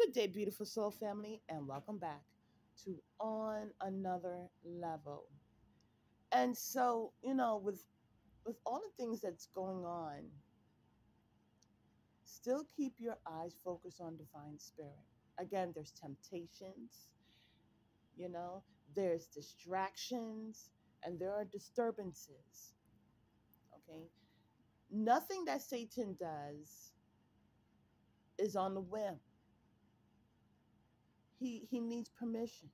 Good day, beautiful soul family, and welcome back to On Another Level. And so, with all the things that's going on, still keep your eyes focused on divine spirit. Again, there's temptations, you know, there's distractions, and there are disturbances. Okay, nothing that Satan does is on the whim. He needs permission.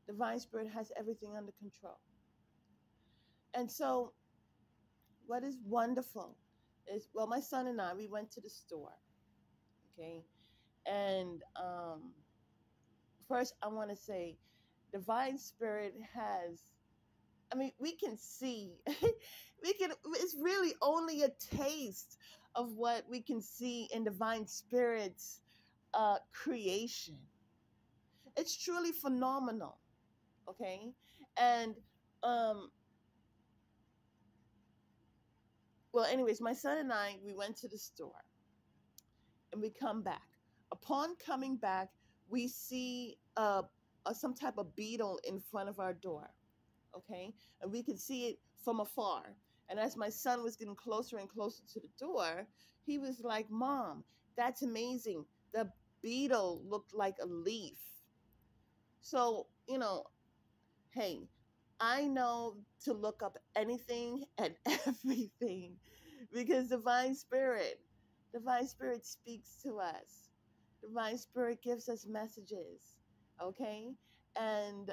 Divine spirit has everything under control. And so what is wonderful is, well, my son and I, we went to the store. Okay. And first I want to say divine spirit has, I mean, we can see, it's really only a taste of what we can see in divine spirit's creation. It's truly phenomenal. Okay. And um well, anyways, my son and I, we went to the store and we come back. Upon coming back, we see some type of beetle in front of our door. Okay, and we could see it from afar. And as my son was getting closer and closer to the door, he was like, "Mom, that's amazing. The beetle looked like a leaf." So, hey, I know to look up anything and everything because divine spirit speaks to us. Divine spirit gives us messages, okay? And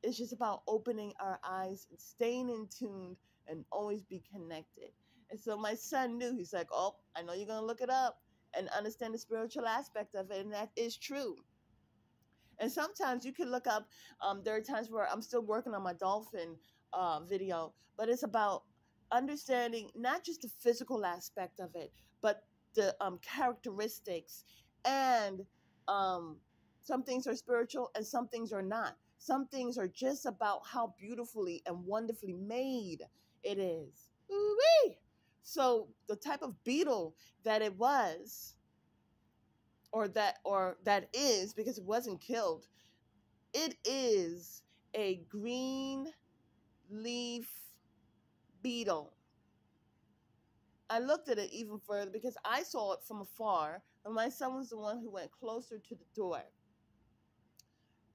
it's just about opening our eyes and staying in tune and always be connected. And so my son knew, he's like, "Oh, I know you're going to look it up and understand the spiritual aspect of it." And that is true. And sometimes you can look up, there are times where I'm still working on my dolphin video, but it's about understanding not just the physical aspect of it, but the characteristics. And um, some things are spiritual and some things are not. Some things are just about how beautifully and wonderfully made it is. Ooh-wee! So the type of beetle that it was, or that is, because it wasn't killed, it is a green leaf beetle. I looked at it even further because I saw it from afar, and my son was the one who went closer to the door.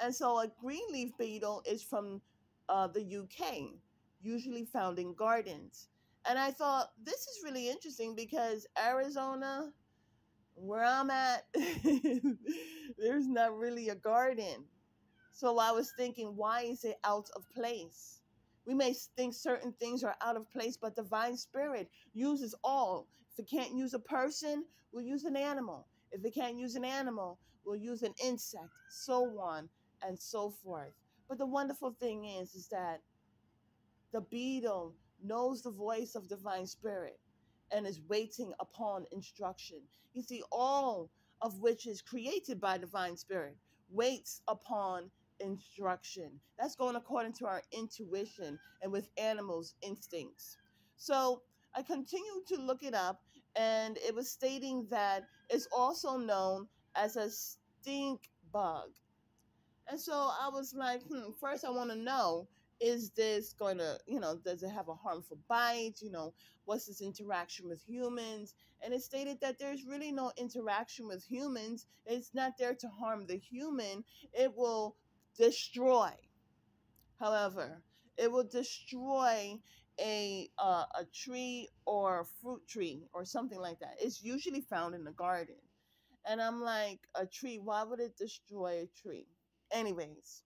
And so a green leaf beetle is from the UK, usually found in gardens. And I thought, this is really interesting because Arizona, where I'm at, there's not really a garden. So I was thinking, why is it out of place? We may think certain things are out of place, but divine spirit uses all. If it can't use a person, we'll use an animal. If it can't use an animal, we'll use an insect, so on and so forth. But the wonderful thing is that the beetle knows the voice of divine spirit and is waiting upon instruction. You see, all of which is created by divine spirit waits upon instruction. That's going according to our intuition and with animals' instincts. So I continued to look it up, and it was stating that it's also known as a stink bug. And so I was like, first I want to know, is this going to, does it have a harmful bite? What's this interaction with humans? And it stated that there's really no interaction with humans. It's not there to harm the human. It will destroy. However, it will destroy a tree or a fruit tree or something like that. It's usually found in the garden. And I'm like, a tree, why would it destroy a tree? Anyways,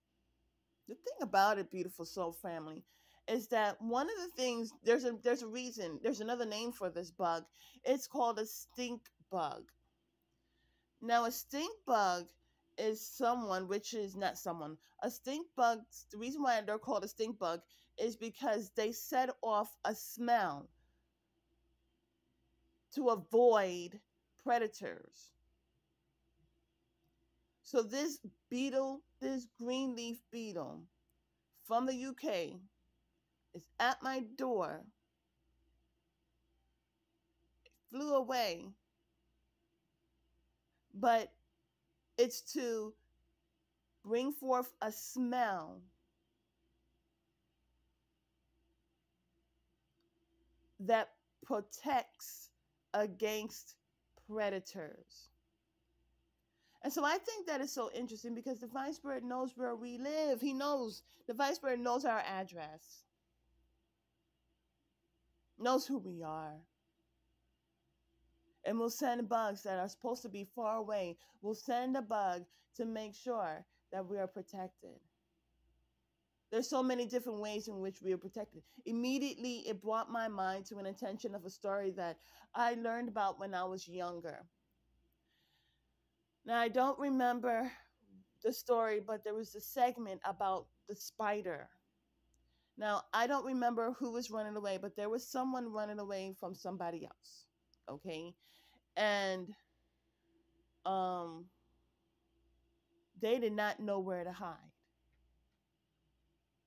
the thing about it, beautiful soul family, is that one of the things, there's a reason, there's another name for this bug. It's called a stink bug. Now, a stink bug is someone, which is not someone. A stink bug, the reason why they're called a stink bug is because they set off a smell to avoid predators. So this beetle, this green leaf beetle from the UK, is at my door, flew away, but it's to bring forth a smell that protects against predators. And so I think that is so interesting because the Divine Spirit knows where we live. He knows, the Divine Spirit knows our address, knows who we are, and will send bugs that are supposed to be far away. Will send a bug to make sure that we are protected. There's so many different ways in which we are protected. Immediately, it brought my mind to an attention of a story that I learned about when I was younger. Now, I don't remember the story, but there was a segment about the spider. Now, I don't remember who was running away, but there was someone running away from somebody else. Okay. And um, they did not know where to hide.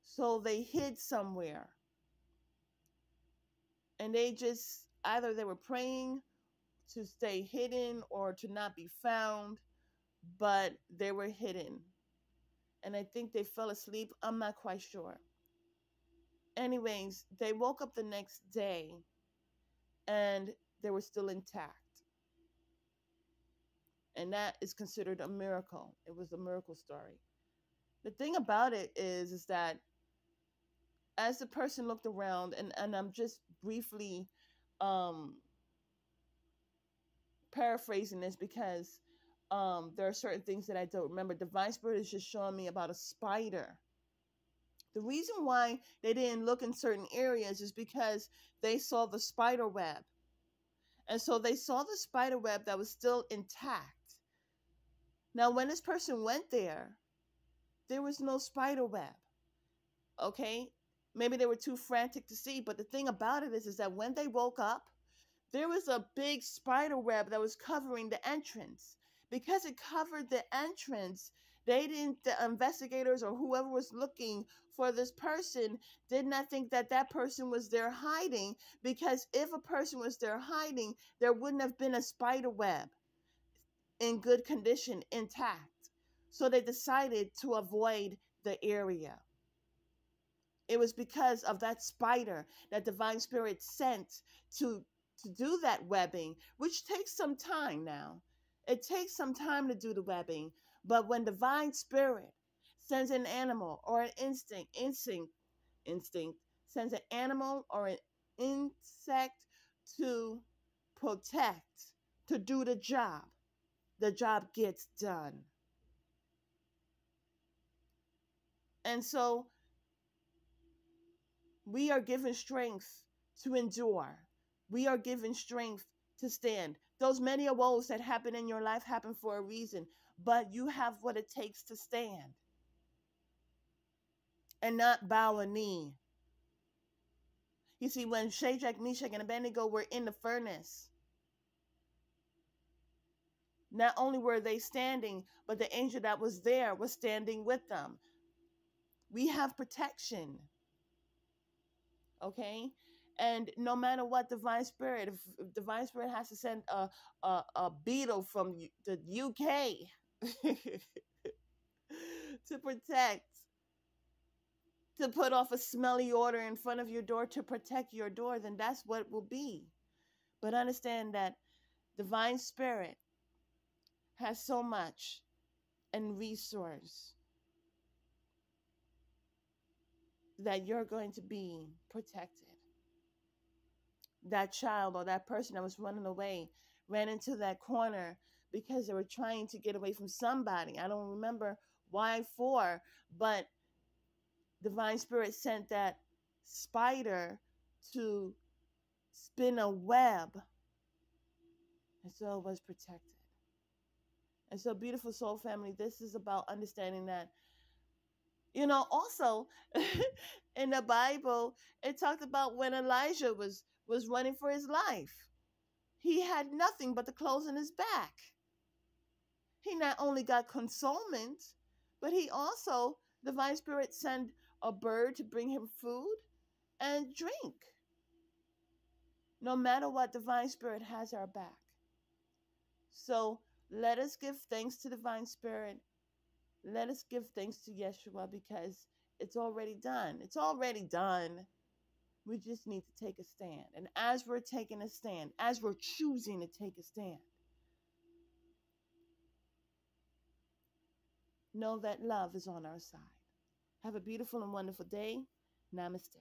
So they hid somewhere. And they just, either they were praying to stay hidden or to not be found, but they were hidden. And I think they fell asleep. I'm not quite sure. Anyways, they woke up the next day and they were still intact. And that is considered a miracle. It was a miracle story. The thing about it is that as the person looked around, and I'm just briefly um, paraphrasing this because there are certain things that I don't remember. Divine Spirit is just showing me about a spider. The reason why they didn't look in certain areas is because they saw the spider web. And so they saw the spider web that was still intact. Now, when this person went there was no spider web. Okay? Maybe they were too frantic to see, but the thing about it is that when they woke up, there was a big spider web that was covering the entrance. Because it covered the entrance, the investigators or whoever was looking for this person did not think that that person was there hiding, because if a person was there hiding, there wouldn't have been a spider web in good condition, intact. So they decided to avoid the area. It was because of that spider that Divine Spirit sent to do that webbing, which takes some time now. It takes some time to do the webbing, but when Divine Spirit sends an animal or an instinct sends an animal or an insect to protect, to do the job gets done. And so we are given strength to endure. We are given strength to stand. Those many woes that happen in your life happen for a reason, but you have what it takes to stand and not bow a knee. You see, when Shadrach, Meshach, and Abednego were in the furnace, not only were they standing, but the angel that was there was standing with them. We have protection. Okay? And no matter what, Divine Spirit, if Divine Spirit has to send a beetle from the UK to protect, to put off a smelly odor in front of your door to protect your door, then that's what it will be. But understand that Divine Spirit has so much and resource that you're going to be protected. That child or that person that was running away ran into that corner because they were trying to get away from somebody. I don't remember why for, but Divine Spirit sent that spider to spin a web, and so it was protected. And so, beautiful soul family, this is about understanding that, also in the Bible, it talked about when Elijah was running for his life. He had nothing but the clothes on his back. He not only got consolement, but he also, Divine Spirit sent a bird to bring him food and drink. No matter what, Divine Spirit has our back. So Let us give thanks to Divine Spirit. Let us give thanks to Yeshua because it's already done. It's already done. We just need to take a stand. And as we're taking a stand, as we're choosing to take a stand, know that love is on our side. Have a beautiful and wonderful day. Namaste.